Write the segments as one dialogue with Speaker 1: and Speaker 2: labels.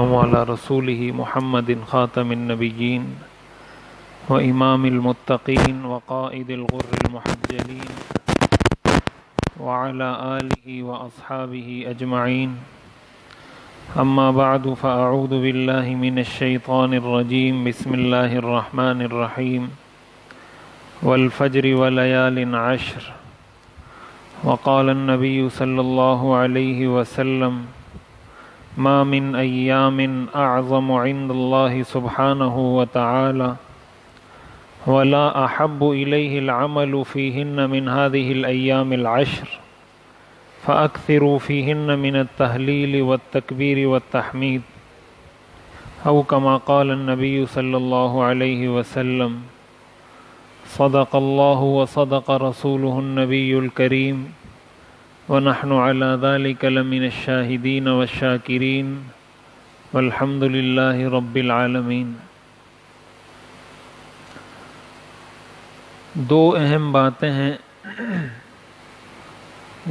Speaker 1: وعلى رسوله محمد خاتم النبيين وإمام المتقين وقائد الغر المحجلين وعلى آله وأصحابه أجمعين. أما بعد فأعوذ بالله من الشيطان الرجيم. بسم الله الرحمن الرحيم. والفجر وليال عشر. وقال النبي صلى الله عليه وسلم: ما من أيام أعظم عند الله سبحانه وتعالى ولا أحب إليه العمل فيهن من هذه الأيام العشر فأكثروا فيهن من التهليل والتكبير والتحميد، أو كما قال النبي صلى الله عليه وسلم: صدق الله وصدق رسوله النبي الكريم ونحن على ذلك لمن الشاهدين والشاكرين والحمد لله رب العالمين. دو اہم باتیں ہیں،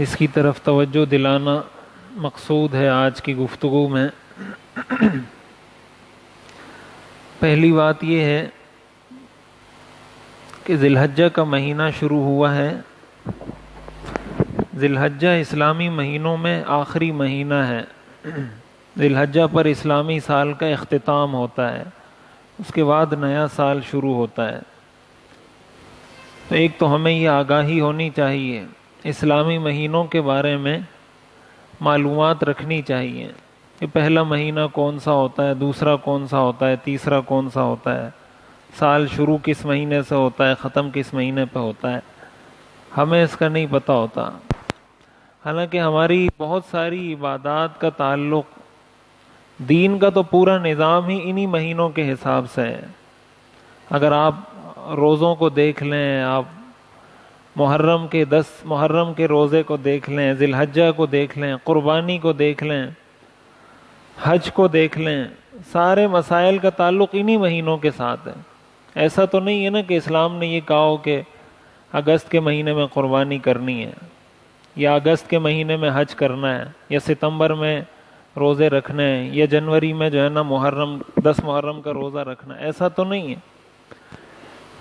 Speaker 1: اس کی طرف توجہ دلانا مقصود ہے آج کی گفتگو میں. پہلی بات یہ ہے کہ ذی الحجہ کا مہینہ شروع ہوا ہے. ذی الحجہ اسلامی مہینوں میں آخری مہینہ ہے. ذی الحجہ پر اسلامی سال کا اختتام ہوتا ہے، اس کے بعد نیا سال شروع ہوتا ہے. تو ایک تو ہمیں یہ آگاہی ہونی چاہیے، اسلامی مہینوں کے بارے میں معلومات رکھنی چاہیے کہ پہلا مہینہ کون سا ہوتا ہے، دوسرا کون سا ہوتا ہے، تیسرا کون سا ہوتا ہے، سال شروع کس مہینے سے ہوتا ہے، ختم کس مہینے پہ ہوتا ہے. ہمیں اس کا نہیں پتہ ہوتا. حالانکہ ہماری بہت ساری عبادات کا تعلق، دین کا تو پورا نظام ہی انہی مہینوں کے حساب سے ہے. اگر آپ روزوں کو دیکھ لیں، آپ محرم کے 10 محرم کے روزے کو دیکھ لیں، ذی الحجہ کو دیکھ لیں، قربانی کو دیکھ لیں، حج کو دیکھ لیں، سارے مسائل کا تعلق انہی مہینوں کے ساتھ ہے. ایسا تو نہیں ہے نا کہ اسلام نے یہ کہا ہو کہ اگست کے مہینے میں قربانی کرنی ہے، یا اگست کے مہینے میں حج کرنا ہے، یا ستمبر میں روزے رکھنے ہیں، یا جنوری میں جو ہے نا محرم 10 محرم کا روزہ رکھنا ہے. ایسا تو نہیں ہے.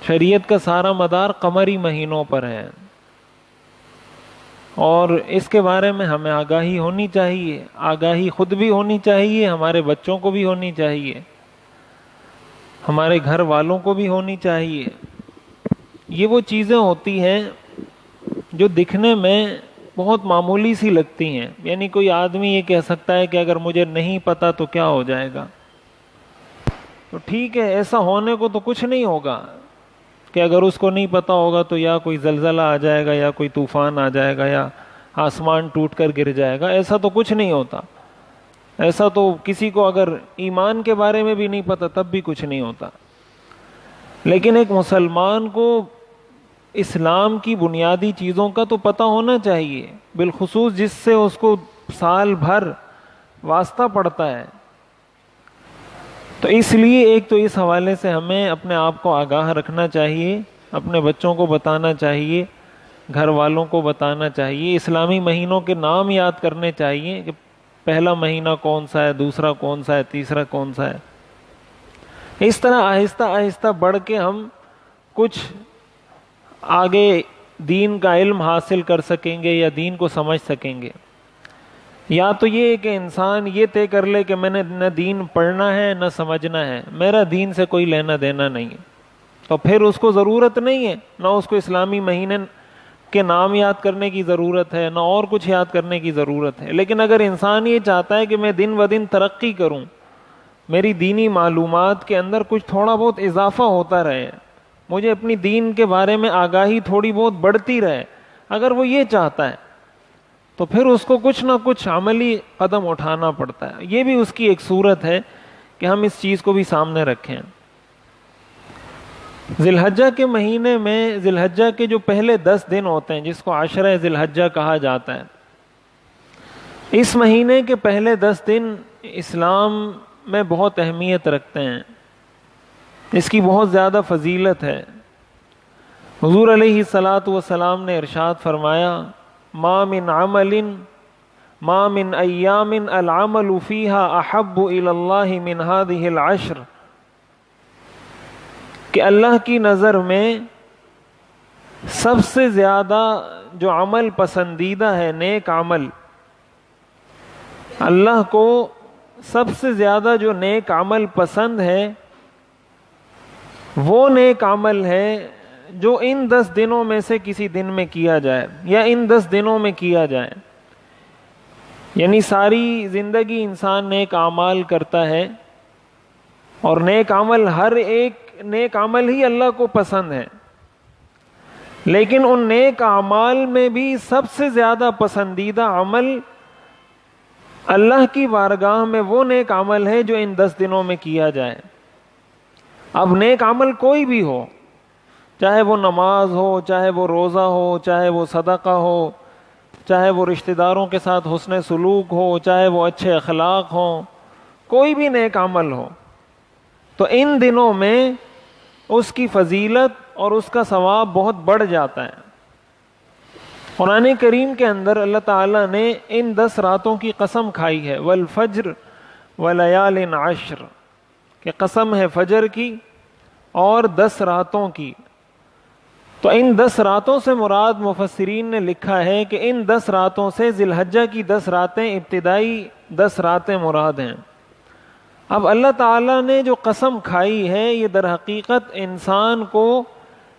Speaker 1: شریعت کا سارا مدار قمری مہینوں پر ہے، اور اس کے بارے میں ہمیں آگاہی ہونی چاہیے. آگاہی خود بھی ہونی چاہیے، ہمارے بچوں کو بھی ہونی چاہیے، ہمارے گھر والوں کو بھی ہونی چاہیے. یہ وہ چیزیں ہوتی ہیں جو دکھنے میں بہت معمولی سی لگتی ہیں. یعنی کوئی آدمی یہ کہہ سکتا ہے کہ اگر مجھے نہیں پتا تو کیا ہو جائے گا. تو ٹھیک ہے، ایسا ہونے کو تو کچھ نہیں ہوگا کہ اگر اس کو نہیں پتا ہوگا تو یا کوئی زلزلہ آ جائے گا، یا کوئی طوفان آ جائے گا، یا آسمان ٹوٹ کر گر جائے گا. ایسا تو کچھ نہیں ہوتا. ایسا تو کسی کو اگر ایمان کے بارے میں بھی نہیں پتا تب بھی کچھ نہیں ہوتا. لیکن ایک مسلمان کو اسلام کی بنیادی چیزوں کا تو پتہ ہونا چاہیے، بالخصوص جس سے اس کو سال بھر واسطہ پڑتا ہے. تو اس لیے ایک تو اس حوالے سے ہمیں اپنے آپ کو آگاہ رکھنا چاہیے، اپنے بچوں کو بتانا چاہیے، گھر والوں کو بتانا چاہیے. اسلامی مہینوں کے نام یاد کرنے چاہیے کہ پہلا مہینہ کون سا ہے، دوسرا کون سا ہے، تیسرا کون سا ہے. اس طرح آہستہ آہستہ بڑھ کے ہم کچھ آگے دین کا علم حاصل کر سکیں گے، یا دین کو سمجھ سکیں گے. یا تو یہ کہ انسان یہ طے کر لے کہ میں نے نہ دین پڑھنا ہے نہ سمجھنا ہے، میرا دین سے کوئی لینا دینا نہیں ہے، تو پھر اس کو ضرورت نہیں ہے، نہ اس کو اسلامی مہینے کے نام یاد کرنے کی ضرورت ہے، نہ اور کچھ یاد کرنے کی ضرورت ہے. لیکن اگر انسان یہ چاہتا ہے کہ میں دن و دن ترقی کروں، میری دینی معلومات کے اندر کچھ تھوڑا بہت اضافہ ہوتا رہے، مجھے اپنی دین کے بارے میں آگاہی تھوڑی بہت بڑھتی رہے، اگر وہ یہ چاہتا ہے تو پھر اس کو کچھ نہ کچھ عملی قدم اٹھانا پڑتا ہے. یہ بھی اس کی ایک صورت ہے کہ ہم اس چیز کو بھی سامنے رکھیں. ذی الحجہ کے مہینے میں، ذی الحجہ کے جو پہلے 10 دن ہوتے ہیں جس کو عشرہ ذی الحجہ کہا جاتا ہے، اس مہینے کے پہلے 10 دن اسلام میں بہت اہمیت رکھتے ہیں، اس کی بہت زیادہ فضیلت ہے. حضور علیہ الصلاۃ والسلام نے ارشاد فرمایا: ما من عمل ما من ایام العمل فیہا احب الی اللہ من ہذہ العشر، کہ اللہ کی نظر میں سب سے زیادہ جو عمل پسندیدہ ہے، نیک عمل، اللہ کو سب سے زیادہ جو نیک عمل پسند ہے وہ نیک عمل ہے جو ان 10 دنوں میں سے کسی دن میں کیا جائے یا ان 10 دنوں میں کیا جائے. یعنی ساری زندگی انسان نیک اعمال کرتا ہے، اور نیک عمل، ہر ایک نیک عمل ہی اللہ کو پسند ہے، لیکن ان نیک اعمال میں بھی سب سے زیادہ پسندیدہ عمل اللہ کی بارگاہ میں وہ نیک عمل ہے جو ان 10 دنوں میں کیا جائے. اب نیک عمل کوئی بھی ہو، چاہے وہ نماز ہو، چاہے وہ روزہ ہو، چاہے وہ صدقہ ہو، چاہے وہ رشتہ داروں کے ساتھ حسن سلوک ہو، چاہے وہ اچھے اخلاق ہوں، کوئی بھی نیک عمل ہو، تو ان دنوں میں اس کی فضیلت اور اس کا ثواب بہت بڑھ جاتا ہے. قرآن کریم کے اندر اللہ تعالیٰ نے ان 10 راتوں کی قسم کھائی ہے، والفجر ولیال عشر، کہ قسم ہے فجر کی اور 10 راتوں کی. تو ان 10 راتوں سے مراد مفسرین نے لکھا ہے کہ ان 10 راتوں سے ذی الحجہ کی 10 راتیں، ابتدائی 10 راتیں مراد ہیں. اب اللہ تعالیٰ نے جو قسم کھائی ہے یہ در حقیقت انسان کو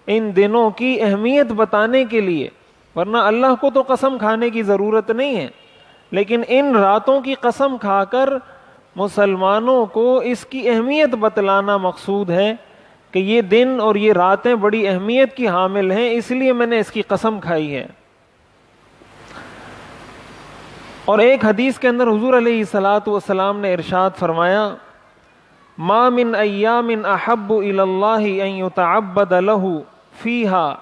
Speaker 1: ان دنوں کی اہمیت بتانے کے لیے، ورنہ اللہ کو تو قسم کھانے کی ضرورت نہیں ہے، لیکن ان راتوں کی قسم کھا کر مسلمانوں کو اس کی اہمیت بتلانا مقصود ہے کہ یہ دن اور یہ راتیں بڑی اہمیت کی حامل ہیں، اس لیے میں نے اس کی قسم کھائی ہے. اور ایک حدیث کے اندر حضور علیہ الصلاۃ والسلام نے ارشاد فرمایا، ما من ایام احب الی اللہ ان یتعبد له فیها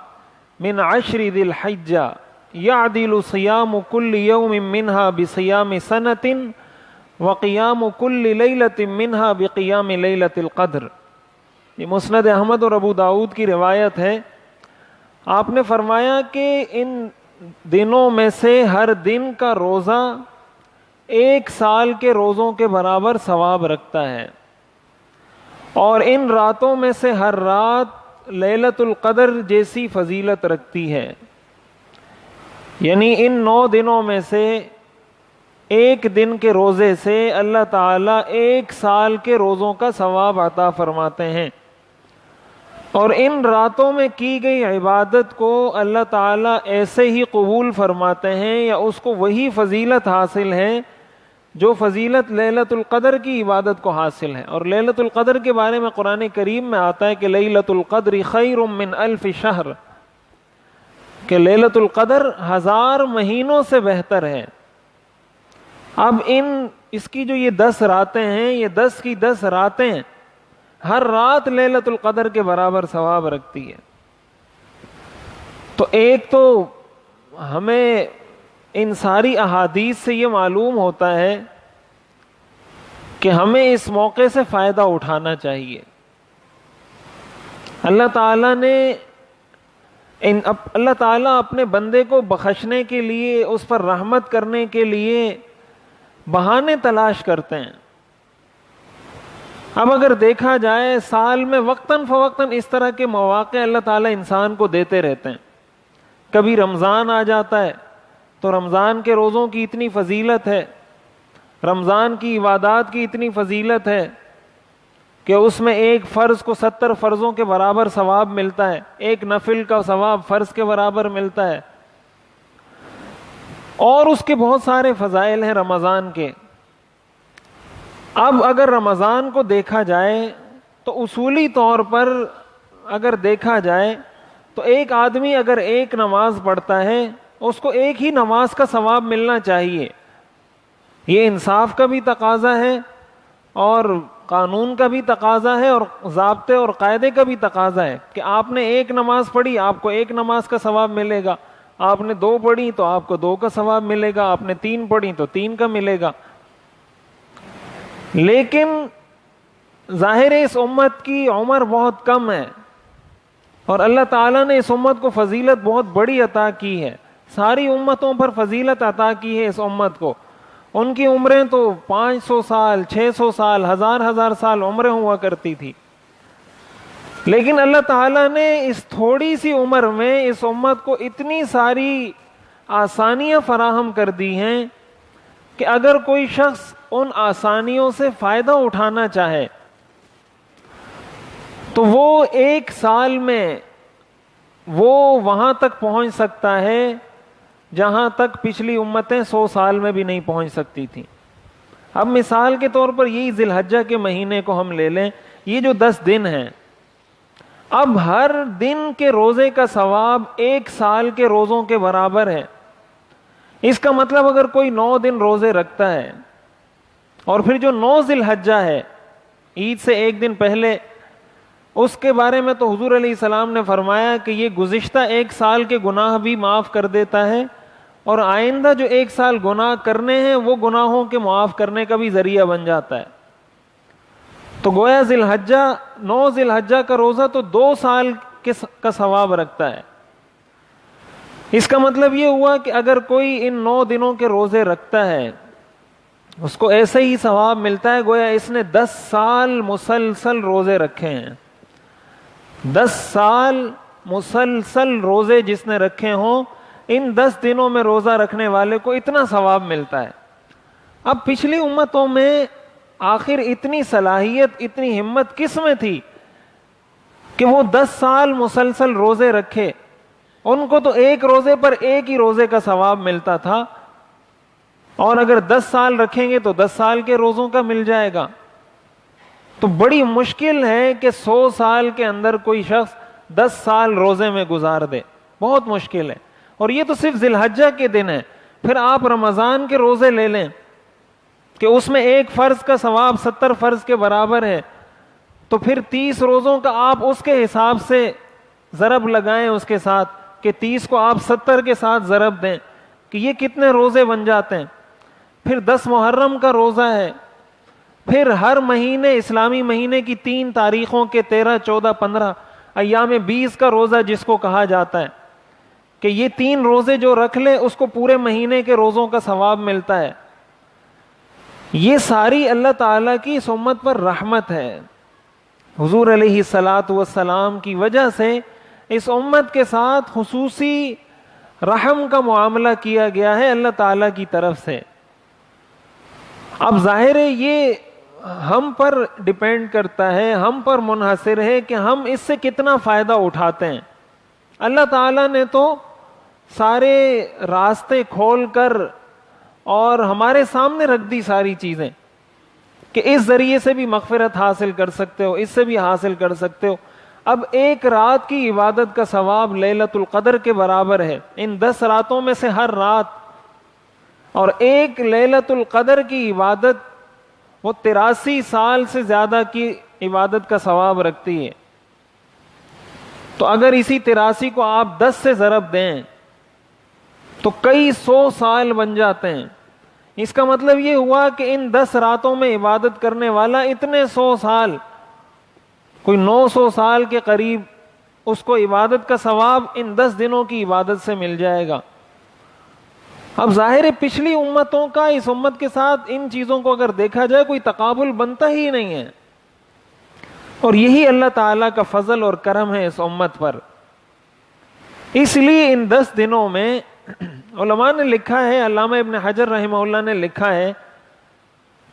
Speaker 1: من 10 ذی الحجہ یعدل صیام کل یوم منها بصیام سنۃ وقیام کل لیلۃ منها بقیام لیلۃ القدر. یہ مسند احمد اور ابو داؤد کی روایت ہے. آپ نے فرمایا کہ ان دنوں میں سے ہر دن کا روزہ 1 سال کے روزوں کے برابر ثواب رکھتا ہے، اور ان راتوں میں سے ہر رات لیلۃ القدر جیسی فضیلت رکھتی ہے. یعنی ان 9 دنوں میں سے ایک دن کے روزے سے اللہ تعالیٰ 1 سال کے روزوں کا ثواب عطا فرماتے ہیں. اور ان راتوں میں کی گئی عبادت کو اللہ تعالیٰ ایسے ہی قبول فرماتے ہیں، یا اس کو وہی فضیلت حاصل ہے جو فضیلت لیلۃ القدر کی عبادت کو حاصل ہے. اور لیلۃ القدر کے بارے میں قرآن کریم میں آتا ہے کہ لیلۃ القدر خیر من 1000 شہر، کہ لیلۃ القدر 1000 مہینوں سے بہتر ہے. اب اس کی جو یہ 10 راتیں ہیں، یہ 10 کی 10 راتیں ہر رات لیلۃ القدر کے برابر ثواب رکھتی ہے. تو ایک تو ہمیں ان ساری احادیث سے یہ معلوم ہوتا ہے کہ ہمیں اس موقع سے فائدہ اٹھانا چاہیے. اللہ تعالیٰ اپنے بندے کو بخشنے کے لیے، اس پر رحمت کرنے کے لیے بہانے تلاش کرتے ہیں. اب اگر دیکھا جائے سال میں وقتاً فوقتاً اس طرح کے مواقع اللہ تعالیٰ انسان کو دیتے رہتے ہیں. کبھی رمضان آ جاتا ہے تو رمضان کے روزوں کی اتنی فضیلت ہے، رمضان کی عبادات کی اتنی فضیلت ہے کہ اس میں ایک فرض کو 70 فرضوں کے برابر ثواب ملتا ہے، ایک نفل کا ثواب فرض کے برابر ملتا ہے. اور اس کے بہت سارے فضائل ہیں رمضان کے. اب اگر رمضان کو دیکھا جائے تو اصولی طور پر اگر دیکھا جائے تو ایک آدمی اگر ایک نماز پڑھتا ہے اس کو ایک ہی نماز کا ثواب ملنا چاہیے. یہ انصاف کا بھی تقاضا ہے اور قانون کا بھی تقاضا ہے اور ضابطے اور قاعدے کا بھی تقاضا ہے کہ آپ نے ایک نماز پڑھی آپ کو ایک نماز کا ثواب ملے گا، آپ نے 2 پڑھی تو آپ کو 2 کا ثواب ملے گا، آپ نے 3 پڑھی تو 3 کا ملے گا. لیکن ظاہر ہے اس امت کی عمر بہت کم ہے اور اللہ تعالیٰ نے اس امت کو فضیلت بہت بڑی عطا کی ہے. ساری امتوں پر فضیلت عطا کی ہے اس امت کو، ان کی عمریں تو 500 سال 600 سال 1000 سال عمریں ہوا کرتی تھی، لیکن اللہ تعالیٰ نے اس تھوڑی سی عمر میں اس امت کو اتنی ساری آسانیاں فراہم کر دی ہیں کہ اگر کوئی شخص ان آسانیوں سے فائدہ اٹھانا چاہے تو وہ 1 سال میں وہ وہاں تک پہنچ سکتا ہے جہاں تک پچھلی امتیں 100 سال میں بھی نہیں پہنچ سکتی تھیں۔ اب مثال کے طور پر یہی ذی الحجہ کے مہینے کو ہم لے لیں، یہ جو 10 دن ہیں، اب ہر دن کے روزے کا ثواب 1 سال کے روزوں کے برابر ہے۔ اس کا مطلب اگر کوئی 9 دن روزے رکھتا ہے، اور پھر جو 9 ذی الحجہ ہے، عید سے 1 دن پہلے، اس کے بارے میں تو حضور علیہ السلام نے فرمایا کہ یہ گزشتہ 1 سال کے گناہ بھی معاف کر دیتا ہے، اور آئندہ جو 1 سال گناہ کرنے ہیں وہ گناہوں کے معاف کرنے کا بھی ذریعہ بن جاتا ہے۔ تو گویا ذی الحجہ 9 ذی الحجہ کا روزہ تو 2 سال کا ثواب رکھتا ہے۔ اس کا مطلب یہ ہوا کہ اگر کوئی ان 9 دنوں کے روزے رکھتا ہے، اس کو ایسے ہی ثواب ملتا ہے گویا اس نے 10 سال مسلسل روزے رکھے ہیں۔ 10 سال مسلسل روزے جس نے رکھے ہوں، ان 10 دنوں میں روزہ رکھنے والے کو اتنا ثواب ملتا ہے۔ اب پچھلی امتوں میں آخر اتنی صلاحیت، اتنی ہمت کس میں تھی کہ وہ 10 سال مسلسل روزے رکھے؟ ان کو تو 1 روزے پر 1 ہی روزے کا ثواب ملتا تھا، اور اگر 10 سال رکھیں گے تو 10 سال کے روزوں کا مل جائے گا۔ تو بڑی مشکل ہے کہ 100 سال کے اندر کوئی شخص 10 سال روزے میں گزار دے، بہت مشکل ہے۔ اور یہ تو صرف ذی الحجہ کے دن ہے، پھر آپ رمضان کے روزے لے لیں کہ اس میں 1 فرض کا ثواب 70 فرض کے برابر ہے، تو پھر 30 روزوں کا آپ اس کے حساب سے ضرب لگائیں اس کے ساتھ، کہ 30 کو آپ 70 کے ساتھ ضرب دیں کہ یہ کتنے روزے بن جاتے ہیں۔ پھر 10 محرم کا روزہ ہے، پھر ہر مہینے، اسلامی مہینے کی 3 تاریخوں کے 13 14 15 ایام 20 کا روزہ جس کو کہا جاتا ہے، کہ یہ 3 روزے جو رکھ لے اس کو پورے مہینے کے روزوں کا ثواب ملتا ہے۔ یہ ساری اللہ تعالیٰ کی اس امت پر رحمت ہے۔ حضور علیہ الصلاۃ والسلام کی وجہ سے اس امت کے ساتھ خصوصی رحم کا معاملہ کیا گیا ہے اللہ تعالیٰ کی طرف سے۔ اب ظاہر ہے یہ ہم پر ڈیپینڈ کرتا ہے، ہم پر منحصر ہے کہ ہم اس سے کتنا فائدہ اٹھاتے ہیں۔ اللہ تعالیٰ نے تو سارے راستے کھول کر اور ہمارے سامنے رکھ دی ساری چیزیں کہ اس ذریعے سے بھی مغفرت حاصل کر سکتے ہو، اس سے بھی حاصل کر سکتے ہو۔ اب 1 رات کی عبادت کا ثواب لیلۃ القدر کے برابر ہے، ان 10 راتوں میں سے ہر رات، اور 1 لیلۃ القدر کی عبادت وہ 83 سال سے زیادہ کی عبادت کا ثواب رکھتی ہے۔ تو اگر اسی 83 کو آپ 10 سے ضرب دیں تو کئی 100 سال بن جاتے ہیں۔ اس کا مطلب یہ ہوا کہ ان 10 راتوں میں عبادت کرنے والا اتنے 100 سال، کوئی 900 سال کے قریب اس کو عبادت کا ثواب ان 10 دنوں کی عبادت سے مل جائے گا۔ اب ظاہر ہے پچھلی امتوں کا اس امت کے ساتھ ان چیزوں کو اگر دیکھا جائے کوئی تقابل بنتا ہی نہیں ہے، اور یہی اللہ تعالیٰ کا فضل اور کرم ہے اس امت پر۔ اس لیے ان 10 دنوں میں علماء نے لکھا ہے، علامہ ابن حجر رحمہ اللہ نے لکھا ہے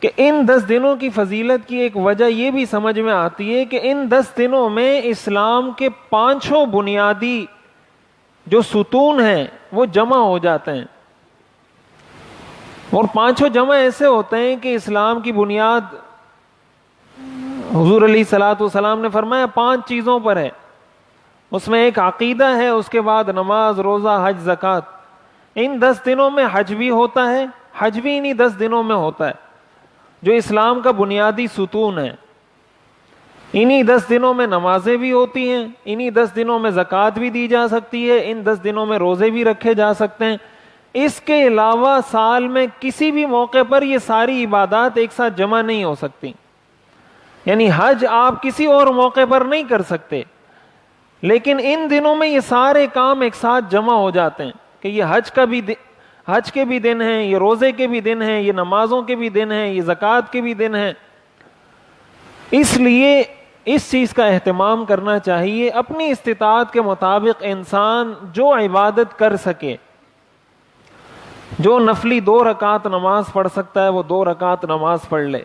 Speaker 1: کہ ان 10 دنوں کی فضیلت کی ایک وجہ یہ بھی سمجھ میں آتی ہے کہ ان 10 دنوں میں اسلام کے 5 بنیادی جو ستون ہیں وہ جمع ہو جاتے ہیں، اور 5 جمع ایسے ہوتے ہیں کہ اسلام کی بنیاد حضور علیہ الصلوۃ والسلام نے فرمایا 5 چیزوں پر ہے۔ اس میں ایک عقیدہ ہے، اس کے بعد نماز، روزہ، حج، زکوٰۃ۔ ان 10 دنوں میں حج بھی ہوتا ہے، حج بھی انہی 10 دنوں میں ہوتا ہے جو اسلام کا بنیادی ستون ہے۔ انہی 10 دنوں میں نمازیں بھی ہوتی ہیں، انہی 10 دنوں میں زکوٰۃ بھی دی جا سکتی ہے، ان 10 دنوں میں روزے بھی رکھے جا سکتے ہیں۔ اس کے علاوہ سال میں کسی بھی موقع پر یہ ساری عبادات ایک ساتھ جمع نہیں ہو سکتی، یعنی حج آپ کسی اور موقع پر نہیں کر سکتے، لیکن ان دنوں میں یہ سارے کام ایک ساتھ جمع ہو جاتے ہیں کہ یہ حج کا بھی حج کے بھی دن ہیں، یہ روزے کے بھی دن ہیں، یہ نمازوں کے بھی دن ہیں، یہ زکوٰۃ کے بھی دن ہیں. اس لیے اس چیز کا اہتمام کرنا چاہیے. اپنی استطاعت کے مطابق انسان جو عبادت کر سکے، جو نفلی 2 رکعت نماز پڑھ سکتا ہے وہ 2 رکعت نماز پڑھ لے.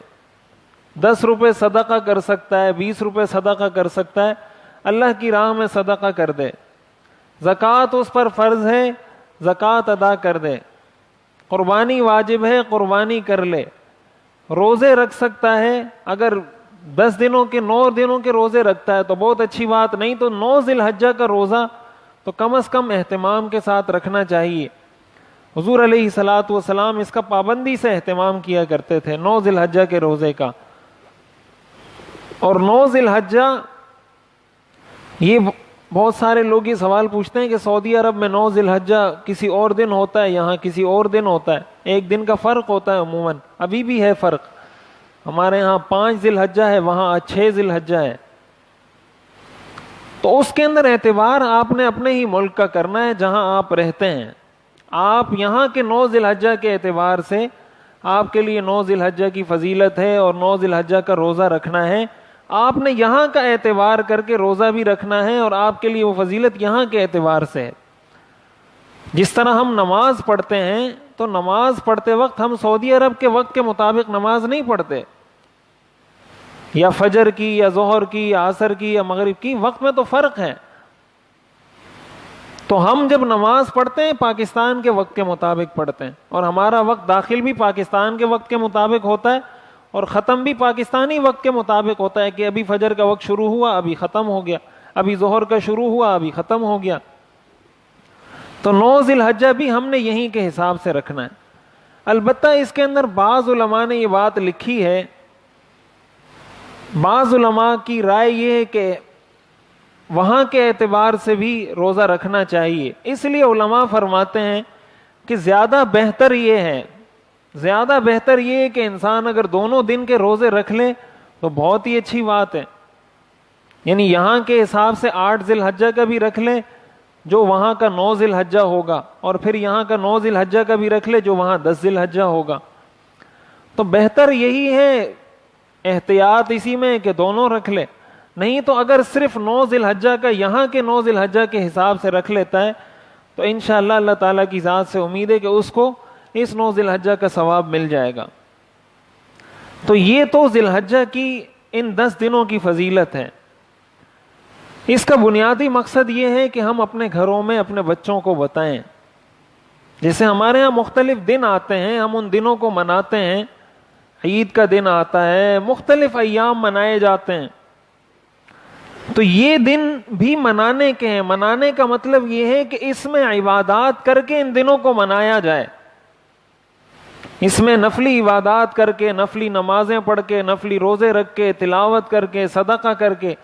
Speaker 1: 10 روپے صدقہ کر سکتا ہے، 20 روپے صدقہ کر سکتا ہے، اللہ کی راہ میں صدقہ کر دے. زکوٰۃ اس پر فرض ہے، زکوٰۃ ادا کر دے. قربانی واجب ہے، قربانی کر لے. روزے رکھ سکتا ہے، اگر 10 دنوں کے 9 دنوں کے روزے رکھتا ہے تو بہت اچھی بات، نہیں تو 9 ذی الحجہ کا روزہ تو کم از کم اہتمام کے ساتھ رکھنا چاہیے. حضور علیہ الصلوۃ والسلام اس کا پابندی سے اہتمام کیا کرتے تھے 9 ذی الحجہ کے روزے کا. اور 9 ذی الحجہ، یہ بہت سارے لوگ یہ سوال پوچھتے ہیں کہ سعودی عرب میں 9 ذی الحجہ کسی اور دن ہوتا ہے، یہاں کسی اور دن ہوتا ہے. ایک دن کا فرق ہوتا ہے عموماً، ابھی بھی ہے فرق. ہمارے یہاں 5 ذی الحجہ ہے، وہاں 6 ذی الحجہ ہے. تو اس کے اندر اعتبار آپ نے اپنے ہی ملک کا کرنا ہے جہاں آپ رہتے ہیں. آپ یہاں کے 9 ذی الحجہ کے اعتبار سے آپ کے لیے 9 ذی الحجہ کی فضیلت ہے اور 9 ذی الحجہ کا روزہ رکھنا ہے. آپ نے یہاں کا اعتبار کر کے روزہ بھی رکھنا ہے اور آپ کے لیے وہ فضیلت یہاں کے اعتبار سے ہے. جس طرح ہم نماز پڑھتے ہیں تو نماز پڑھتے وقت ہم سعودی عرب کے وقت کے مطابق نماز نہیں پڑھتے، یا فجر کی یا ظہر کی یا عصر کی یا مغرب کی، وقت میں تو فرق ہے. تو ہم جب نماز پڑھتے ہیں پاکستان کے وقت کے مطابق پڑھتے ہیں، اور ہمارا وقت داخل بھی پاکستان کے وقت کے مطابق ہوتا ہے اور ختم بھی پاکستانی وقت کے مطابق ہوتا ہے کہ ابھی فجر کا وقت شروع ہوا ابھی ختم ہو گیا، ابھی ظہر کا شروع ہوا ابھی ختم ہو گیا. تو 9 ذی الحجہ بھی ہم نے یہیں کے حساب سے رکھنا ہے. البتہ اس کے اندر بعض علماء نے یہ بات لکھی ہے، بعض علماء کی رائے یہ ہے کہ وہاں کے اعتبار سے بھی روزہ رکھنا چاہیے. اس لیے علماء فرماتے ہیں کہ زیادہ بہتر یہ ہے کہ انسان اگر دونوں دن کے روزے رکھ لے تو بہت ہی اچھی بات ہے. یعنی یہاں کے حساب سے 8 ذی الحجہ کا بھی رکھ لے جو وہاں کا 9 ذی الحجہ ہوگا، اور پھر یہاں کا 9 ذی الحجہ کا بھی رکھ لے جو وہاں 10 ذی الحجہ ہوگا. تو بہتر یہی ہے، احتیاط اسی میں کہ دونوں رکھ لے. نہیں تو اگر صرف 9 ذی الحجہ کا یہاں کے 9 ذی الحجہ کے حساب سے رکھ لیتا ہے تو انشاءاللہ اللہ تعالیٰ کی ذات سے امید ہے کہ اس کو اس 9 ذی الحجہ کا ثواب مل جائے گا. تو یہ تو ذی الحجہ کی ان 10 دنوں کی فضیلت ہے. اس کا بنیادی مقصد یہ ہے کہ ہم اپنے گھروں میں اپنے بچوں کو بتائیں. جیسے ہمارے ہاں مختلف دن آتے ہیں، ہم ان دنوں کو مناتے ہیں. عید کا دن آتا ہے، مختلف ایام منائے جاتے ہیں. تو یہ دن بھی منانے کے ہیں. منانے کا مطلب یہ ہے کہ اس میں عبادات کر کے ان دنوں کو منایا جائے. اس میں نفلی عبادات کر کے، نفلی نمازیں پڑھ کے، نفلی روزے رکھ کے، تلاوت کر کے، صدقہ کر کے.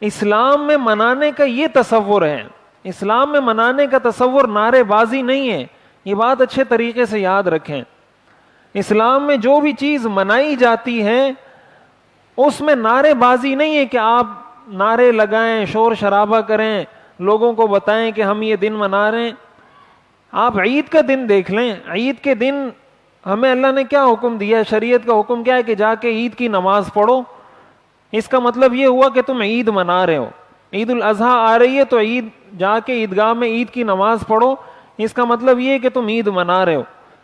Speaker 1: اسلام میں منانے کا یہ تصور ہے. اسلام میں منانے کا تصور نعرے بازی نہیں ہے. یہ بات اچھے طریقے سے یاد رکھیں. اسلام میں جو بھی چیز منائی جاتی ہے اس میں نعرے بازی نہیں ہے کہ آپ نعرے لگائیں، شور شرابہ کریں، لوگوں کو بتائیں کہ ہم یہ دن منا رہے ہیں. آپ عید کا دن دیکھ لیں. عید کے دن ہمیں اللہ نے کیا حکم دیا؟ شریعت کا حکم کیا ہے کہ جا کے عید کی نماز پڑھو. اس کا مطلب یہ ہوا کہ تم عید منا رہے ہو. عید الاضحیٰ آ رہی ہے تو عید جا کے عیدگاہ میں عید کی نماز پڑھو. اس کا مطلب یہ ہے کہ تم عید منا رہے ہو.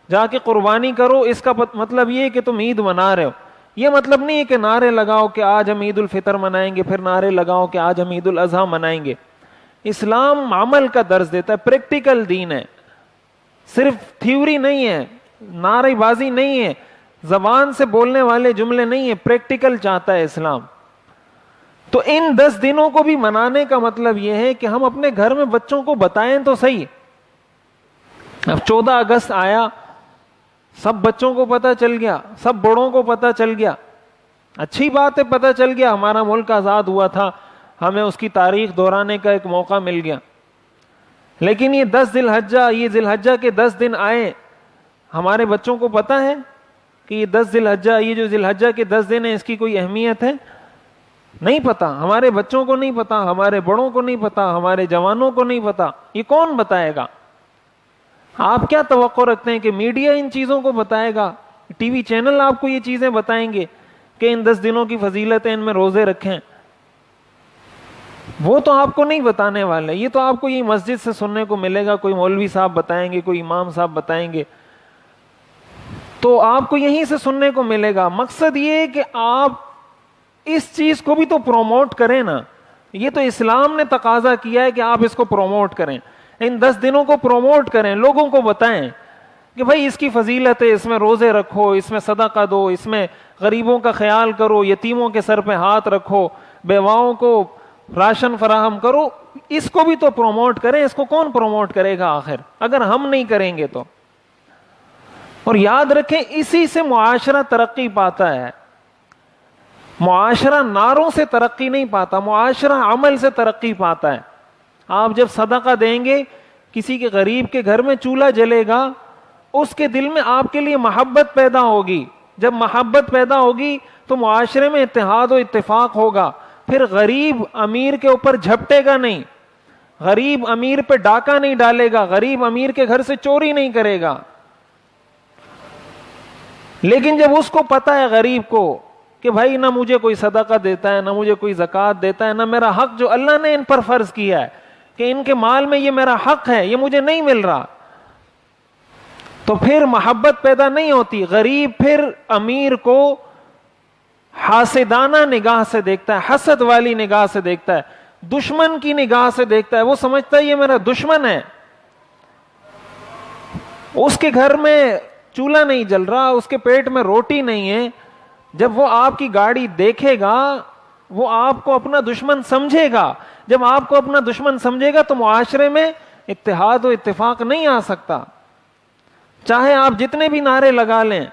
Speaker 1: جا کے قربانی کرو. اس کا مطلب یہ ہے کہ تم عید منا رہے ہو. یہ مطلب نہیں ہے کہ نعرے لگاؤ کہ آج ہم عید الفطر منائیں گے، پھر نعرے لگاؤ کہ آج ہم عید الاضحیٰ منائیں گے. اسلام عمل کا درس دیتا ہے، پریکٹیکل دین ہے، صرف تھیوری نہیں ہے، نعرے بازی نہیں ہے، زبان سے بولنے والے جملے نہیں ہیں، پریکٹیکل چاہتا ہے اسلام. تو ان 10 دنوں کو بھی منانے کا مطلب یہ ہے کہ ہم اپنے گھر میں بچوں کو بتائیں تو صحیح. اب 14 اگست آیا، سب بچوں کو پتہ چل گیا، سب بڑوں کو پتہ چل گیا. اچھی بات ہے، پتہ چل گیا، ہمارا ملک آزاد ہوا تھا، ہمیں اس کی تاریخ دہرانے کا ایک موقع مل گیا. لیکن یہ 10 ذی الحجہ، یہ ذی الحجہ کے 10 دن آئے، ہمارے بچوں کو پتہ ہے کہ یہ 10 ذی الحجہ، یہ جو ذی الحجہ کے 10 دن ہیں اس کی کوئی اہمیت ہے؟ نہیں پتا. ہمارے بچوں کو نہیں پتا، ہمارے بڑوں کو نہیں پتا، ہمارے جوانوں کو نہیں پتا. یہ کون بتائے گا؟ آپ کیا توقع رکھتے ہیں کہ میڈیا ان چیزوں کو بتائے گا؟ ٹی وی چینل آپ کو یہ چیزیں بتائیں گے کہ ان 10 دنوں کی فضیلتیں، ان میں روزے رکھیں؟ وہ تو آپ کو نہیں بتانے والے. یہ تو آپ کو یہ مسجد سے سننے کو ملے گا، کوئی مولوی صاحب بتائیں گے، کوئی امام صاحب بتائیں گے، تو آپ کو یہیں سے سننے کو ملے گا. مقصد یہ ہے کہ آپ اس چیز کو بھی تو پروموٹ کریں نا. یہ تو اسلام نے تقاضا کیا ہے کہ آپ اس کو پروموٹ کریں، ان 10 دنوں کو پروموٹ کریں، لوگوں کو بتائیں کہ بھائی اس کی فضیلت ہے، اس میں روزے رکھو، اس میں صدقہ دو، اس میں غریبوں کا خیال کرو، یتیموں کے سر پہ ہاتھ رکھو، بیواؤں کو راشن فراہم کرو. اس کو بھی تو پروموٹ کریں. اس کو کون پروموٹ کرے گا آخر اگر ہم نہیں کریں گے تو؟ اور یاد رکھیں اسی سے معاشرہ ترقی پاتا ہے. معاشرہ نعروں سے ترقی نہیں پاتا، معاشرہ عمل سے ترقی پاتا ہے. آپ جب صدقہ دیں گے، کسی کے غریب کے گھر میں چولہا جلے گا، اس کے دل میں آپ کے لیے محبت پیدا ہوگی. جب محبت پیدا ہوگی تو معاشرے میں اتحاد و اتفاق ہوگا. پھر غریب امیر کے اوپر جھپٹے گا نہیں، غریب امیر پہ ڈاکہ نہیں ڈالے گا، غریب امیر کے گھر سے چوری نہیں کرے گا. لیکن جب اس کو پتا ہے غریب کو کہ بھائی نہ مجھے کوئی صدقہ دیتا ہے، نہ مجھے کوئی زکوٰۃ دیتا ہے، نہ میرا حق جو اللہ نے ان پر فرض کیا ہے کہ ان کے مال میں یہ میرا حق ہے، یہ مجھے نہیں مل رہا، تو پھر محبت پیدا نہیں ہوتی. غریب پھر امیر کو حاسدانہ نگاہ سے دیکھتا ہے، حسد والی نگاہ سے دیکھتا ہے، دشمن کی نگاہ سے دیکھتا ہے. وہ سمجھتا ہے یہ میرا دشمن ہے. اس کے گھر میں چولہا نہیں جل رہا، اس کے پیٹ میں روٹی نہیں ہے. جب وہ آپ کی گاڑی دیکھے گا وہ آپ کو اپنا دشمن سمجھے گا. جب آپ کو اپنا دشمن سمجھے گا تو معاشرے میں اتحاد و اتفاق نہیں آ سکتا، چاہے آپ جتنے بھی نعرے لگا لیں.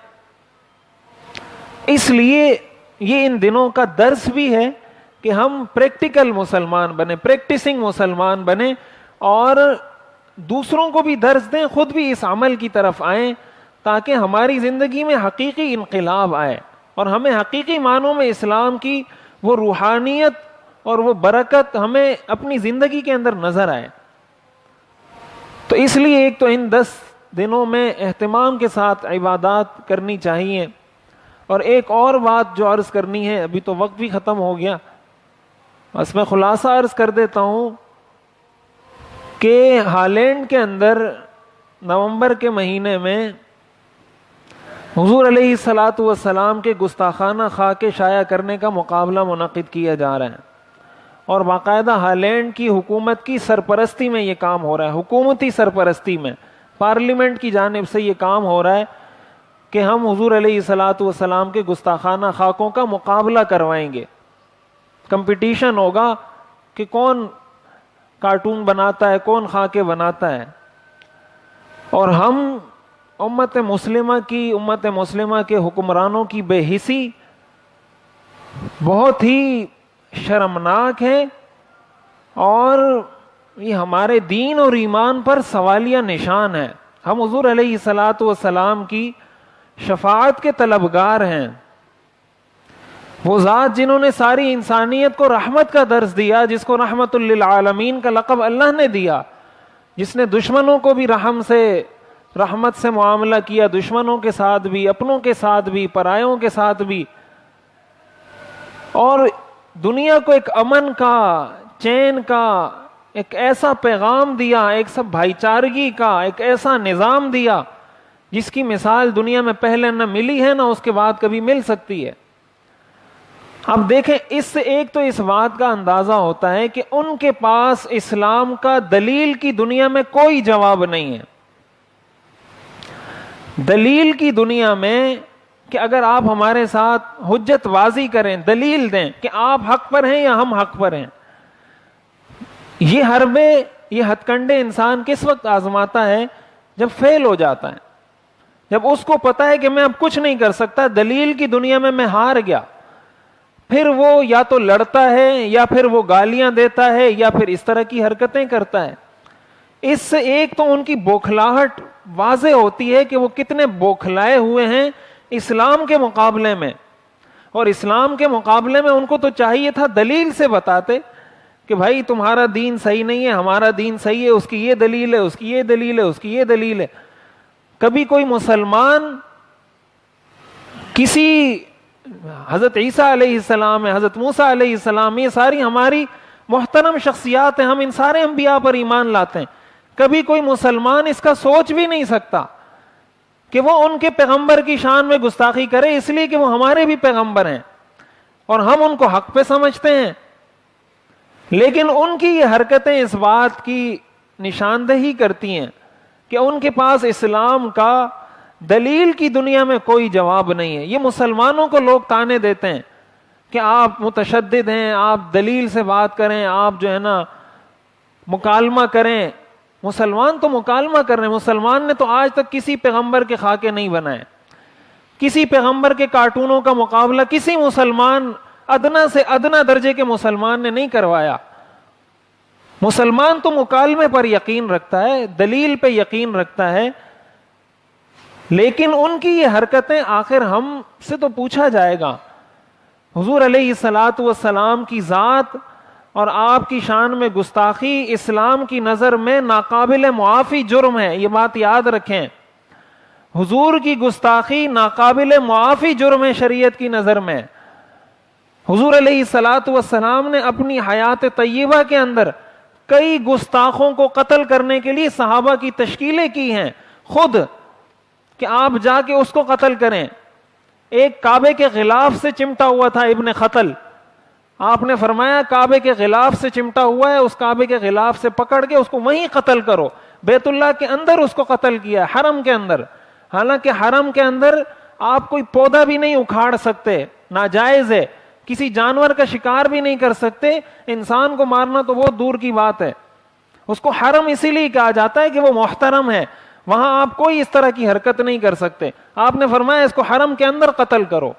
Speaker 1: اس لیے یہ ان دنوں کا درس بھی ہے کہ ہم پریکٹیکل مسلمان بنے، پریکٹسنگ مسلمان بنے، اور دوسروں کو بھی درس دیں، خود بھی اس عمل کی طرف آئیں، تاکہ ہماری زندگی میں حقیقی انقلاب آئے اور ہمیں حقیقی معنوں میں اسلام کی وہ روحانیت اور وہ برکت ہمیں اپنی زندگی کے اندر نظر آئے. تو اس لیے ایک تو ان 10 دنوں میں اہتمام کے ساتھ عبادات کرنی چاہیے. اور ایک اور بات جو عرض کرنی ہے، ابھی تو وقت بھی ختم ہو گیا، بس میں خلاصہ عرض کر دیتا ہوں کہ ہالینڈ کے اندر نومبر کے مہینے میں حضور علیہ الصلاۃ والسلام کے گستاخانہ خاکے شائع کرنے کا مقابلہ منعقد کیا جا رہا ہے، اور باقاعدہ ہالینڈ کی حکومت کی سرپرستی میں یہ کام ہو رہا ہے، حکومتی سرپرستی میں، پارلیمنٹ کی جانب سے یہ کام ہو رہا ہے کہ ہم حضور علیہ الصلاۃ والسلام کے گستاخانہ خاکوں کا مقابلہ کروائیں گے. کمپٹیشن ہوگا کہ کون کارٹون بناتا ہے، کون خاکے بناتا ہے. اور ہم امت مسلمہ کے حکمرانوں کی بے حسی بہت ہی شرمناک ہے، اور یہ ہمارے دین اور ایمان پر سوالیہ نشان ہے. ہم حضور علیہ الصلاۃ والسلام کی شفاعت کے طلبگار ہیں. وہ ذات جنہوں نے ساری انسانیت کو رحمت کا درس دیا، جس کو رحمت للعالمین کا لقب اللہ نے دیا، جس نے دشمنوں کو بھی رحمت سے معاملہ کیا، دشمنوں کے ساتھ بھی، اپنوں کے ساتھ بھی، پرایوں کے ساتھ بھی، اور دنیا کو ایک امن کا، چین کا ایک ایسا پیغام دیا، ایک سب بھائی چارگی کا ایک ایسا نظام دیا جس کی مثال دنیا میں پہلے نہ ملی ہے، نہ اس کے بعد کبھی مل سکتی ہے. اب دیکھیں، اس سے ایک تو اس بات کا اندازہ ہوتا ہے کہ ان کے پاس اسلام کا دلیل کی دنیا میں کوئی جواب نہیں ہے. دلیل کی دنیا میں کہ اگر آپ ہمارے ساتھ حجت بازی کریں، دلیل دیں کہ آپ حق پر ہیں یا ہم حق پر ہیں. یہ حربے، یہ ہتھ کنڈے انسان کس وقت آزماتا ہے؟ جب فیل ہو جاتا ہے، جب اس کو پتا ہے کہ میں اب کچھ نہیں کر سکتا، دلیل کی دنیا میں ہار گیا. پھر وہ یا تو لڑتا ہے، یا پھر وہ گالیاں دیتا ہے، یا پھر اس طرح کی حرکتیں کرتا ہے. اس سے ایک تو ان کی بوکھلاہٹ واضح ہوتی ہے کہ وہ کتنے بوکھلائے ہوئے ہیں اسلام کے مقابلے میں. اور اسلام کے مقابلے میں ان کو تو چاہیے تھا دلیل سے بتاتے کہ بھائی تمہارا دین صحیح نہیں ہے، ہمارا دین صحیح ہے، اس کی یہ دلیل ہے، اس کی یہ دلیل ہے، اس کی یہ دلیل ہے. کبھی کوئی مسلمان کسی حضرت عیسیٰ علیہ السلام ہے، حضرت موسیٰ علیہ السلام، یہ ساری ہماری محترم شخصیات ہیں، ہم ان سارے انبیاء پر ایمان لاتے ہیں. کبھی کوئی مسلمان اس کا سوچ بھی نہیں سکتا کہ وہ ان کے پیغمبر کی شان میں گستاخی کرے، اس لیے کہ وہ ہمارے بھی پیغمبر ہیں اور ہم ان کو حق پہ سمجھتے ہیں. لیکن ان کی یہ حرکتیں اس بات کی نشاندہی کرتی ہیں کہ ان کے پاس اسلام کا دلیل کی دنیا میں کوئی جواب نہیں ہے. یہ مسلمانوں کو لوگ تانے دیتے ہیں کہ آپ متشدد ہیں، آپ دلیل سے بات کریں، آپ جو ہے نا مکالمہ کریں. مسلمان تو مکالمہ کر رہے ہیں. مسلمان نے تو آج تک کسی پیغمبر کے خاکے نہیں بنائے، کسی پیغمبر کے کارٹونوں کا مقابلہ کسی مسلمان ادنا سے ادنا درجے کے مسلمان نے نہیں کروایا. مسلمان تو مکالمے پر یقین رکھتا ہے، دلیل پہ یقین رکھتا ہے. لیکن ان کی یہ حرکتیں آخر ہم سے تو پوچھا جائے گا. حضور علیہ الصلاۃ والسلام کی ذات اور آپ کی شان میں گستاخی اسلام کی نظر میں ناقابل معافی جرم ہے. یہ بات یاد رکھیں، حضور کی گستاخی ناقابل معافی جرم ہے شریعت کی نظر میں. حضور علیہ الصلاۃ والسلام نے اپنی حیات طیبہ کے اندر کئی گستاخوں کو قتل کرنے کے لیے صحابہ کی تشکیلیں کی ہیں خود، کہ آپ جا کے اس کو قتل کریں. ایک کعبے کے غلاف سے چمٹا ہوا تھا ابن خطل، آپ نے فرمایا کعبے کے غلاف سے چمٹا ہوا ہے، اس کعبے کے غلاف سے پکڑ کے اس کو وہیں قتل کرو. بیت اللہ کے اندر اس کو قتل کیا، حرم کے اندر. حالانکہ حرم کے اندر آپ کوئی پودا بھی نہیں اکھاڑ سکتے، ناجائز ہے. کسی جانور کا شکار بھی نہیں کر سکتے، انسان کو مارنا تو بہت دور کی بات ہے. اس کو حرم اسی لیے کہا جاتا ہے کہ وہ محترم ہے، وہاں آپ کوئی اس طرح کی حرکت نہیں کر سکتے. آپ نے فرمایا اس کو حرم کے اندر قتل کرو.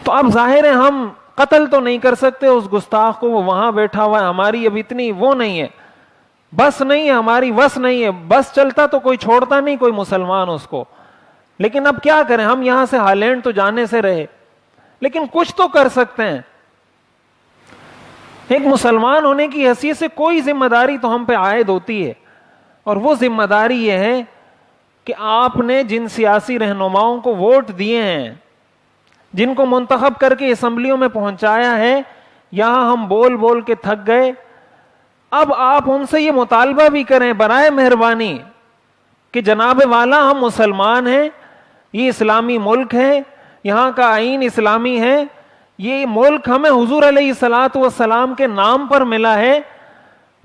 Speaker 1: تو اب ظاہر ہے ہم قتل تو نہیں کر سکتے اس گستاخ کو، وہ وہاں بیٹھا ہوا ہے. ہماری اب اتنی وہ نہیں ہے، بس نہیں ہے، ہماری وس نہیں ہے. بس چلتا تو کوئی چھوڑتا نہیں کوئی مسلمان اس کو. لیکن اب کیا کریں، ہم یہاں سے ہالینڈ تو جانے سے رہے، لیکن کچھ تو کر سکتے ہیں. ایک مسلمان ہونے کی حیثیت سے کوئی ذمہ داری تو ہم پہ عائد ہوتی ہے، اور وہ ذمہ داری یہ ہے کہ آپ نے جن سیاسی رہنماؤں کو ووٹ دیے ہیں، جن کو منتخب کر کے اسمبلیوں میں پہنچایا ہے، یہاں ہم بول بول کے تھک گئے. اب آپ ان سے یہ مطالبہ بھی کریں برائے مہربانی کہ جناب والا ہم مسلمان ہیں، یہ اسلامی ملک ہے، یہاں کا آئین اسلامی ہے، یہ ملک ہمیں حضور علیہ الصلاۃ والسلام کے نام پر ملا ہے،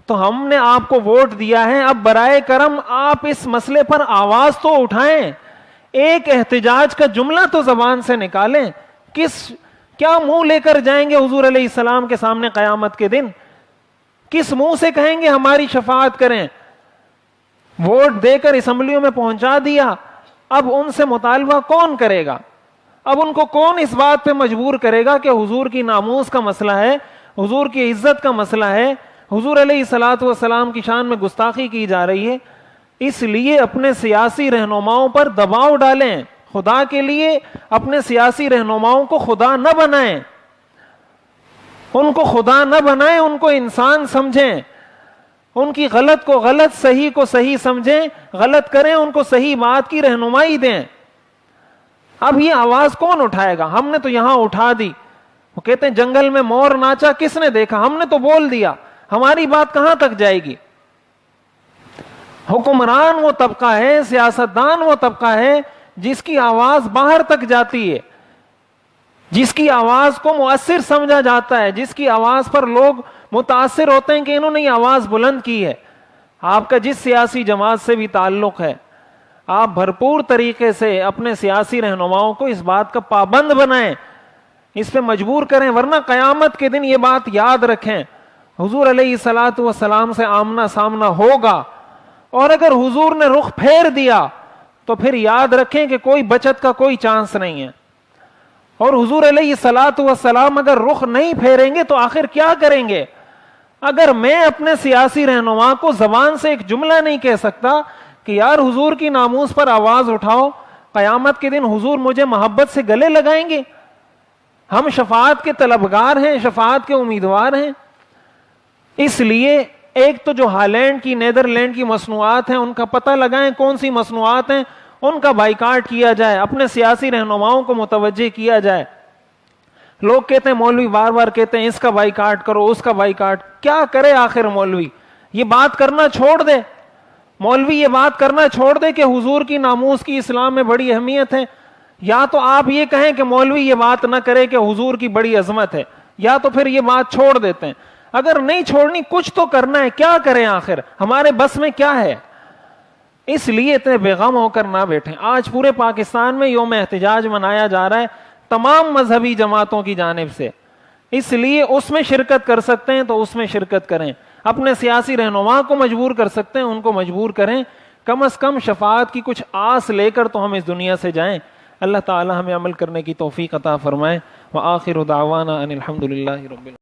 Speaker 1: تو ہم نے آپ کو ووٹ دیا ہے. اب برائے کرم آپ اس مسئلے پر آواز تو اٹھائیں، ایک احتجاج کا جملہ تو زبان سے نکالیں. کیا منہ لے کر جائیں گے حضور علیہ السلام کے سامنے قیامت کے دن؟ کس منہ سے کہیں گے ہماری شفاعت کریں؟ ووٹ دے کر اسمبلیوں میں پہنچا دیا، اب ان سے مطالبہ کون کرے گا؟ اب ان کو کون اس بات پہ مجبور کرے گا کہ حضور کی ناموس کا مسئلہ ہے، حضور کی عزت کا مسئلہ ہے، حضور علیہ الصلاۃ والسلام کی شان میں گستاخی کی جا رہی ہے؟ اس لیے اپنے سیاسی رہنماؤں پر دباؤ ڈالیں. خدا کے لیے اپنے سیاسی رہنماؤں کو خدا نہ بنائیں، ان کو خدا نہ بنائیں، ان کو انسان سمجھیں، ان کی غلط کو غلط، صحیح کو صحیح سمجھیں، غلط کریں ان کو صحیح بات کی رہنمائی دیں. اب یہ آواز کون اٹھائے گا؟ ہم نے تو یہاں اٹھا دی. وہ کہتے ہیں جنگل میں مور ناچا کس نے دیکھا؟ ہم نے تو بول دیا. ہماری بات کہاں تک جائے گی؟ حکمران وہ طبقہ ہے، سیاستدان وہ طبقہ ہے جس کی آواز باہر تک جاتی ہے، جس کی آواز کو مؤثر سمجھا جاتا ہے، جس کی آواز پر لوگ متاثر ہوتے ہیں کہ انہوں نے یہ آواز بلند کی ہے. آپ کا جس سیاسی جماعت سے بھی تعلق ہے، آپ بھرپور طریقے سے اپنے سیاسی رہنماؤں کو اس بات کا پابند بنائیں، اس پہ مجبور کریں، ورنہ قیامت کے دن یہ بات یاد رکھیں، حضور علیہ الصلاۃ والسلام سے آمنا سامنا ہوگا، اور اگر حضور نے رخ پھیر دیا تو پھر یاد رکھیں کہ کوئی بچت کا کوئی چانس نہیں ہے. اور حضور علیہ الصلاۃ والسلام اگر رخ نہیں پھیریں گے تو آخر کیا کریں گے؟ اگر میں اپنے سیاسی رہنما کو زبان سے ایک جملہ نہیں کہہ سکتا کہ یار حضور کی ناموس پر آواز اٹھاؤ، قیامت کے دن حضور مجھے محبت سے گلے لگائیں گے؟ ہم شفاعت کے طلبگار ہیں، شفاعت کے امیدوار ہیں. اس لیے ایک تو جو ہالینڈ کی، نیدرلینڈ کی مصنوعات ہیں ان کا پتہ لگائیں کون سی مصنوعات ہیں، ان کا بائیکاٹ کیا جائے، اپنے سیاسی رہنماؤں کو متوجہ کیا جائے. لوگ کہتے ہیں مولوی بار بار کہتے ہیں اس کا بائیکاٹ کرو، اس کا بائیکاٹ. کیا کرے آخر مولوی؟ یہ بات کرنا چھوڑ دے. مولوی یہ بات کرنا چھوڑ دے کہ حضور کی ناموس کی اسلام میں بڑی اہمیت ہے. یا تو آپ یہ کہیں کہ مولوی یہ بات نہ کرے کہ حضور کی بڑی عظمت ہے، یا تو پھر یہ بات چھوڑ دیتے ہیں. اگر نہیں چھوڑنی کچھ تو کرنا ہے. کیا کریں آخر؟ ہمارے بس میں کیا ہے؟ اس لیے اتنے بے غم ہو کر نہ بیٹھیں. آج پورے پاکستان میں یوم احتجاج منایا جا رہا ہے تمام مذہبی جماعتوں کی جانب سے. اس لیے اس میں شرکت کر سکتے ہیں تو اس میں شرکت کریں. اپنے سیاسی رہنما کو مجبور کر سکتے ہیں، ان کو مجبور کریں. کم از کم شفاعت کی کچھ آس لے کر تو ہم اس دنیا سے جائیں. اللہ تعالی ہمیں عمل کرنے کی توفیق عطا فرمائے. وآخر دعوانا ان الحمد للہ رب العالمین.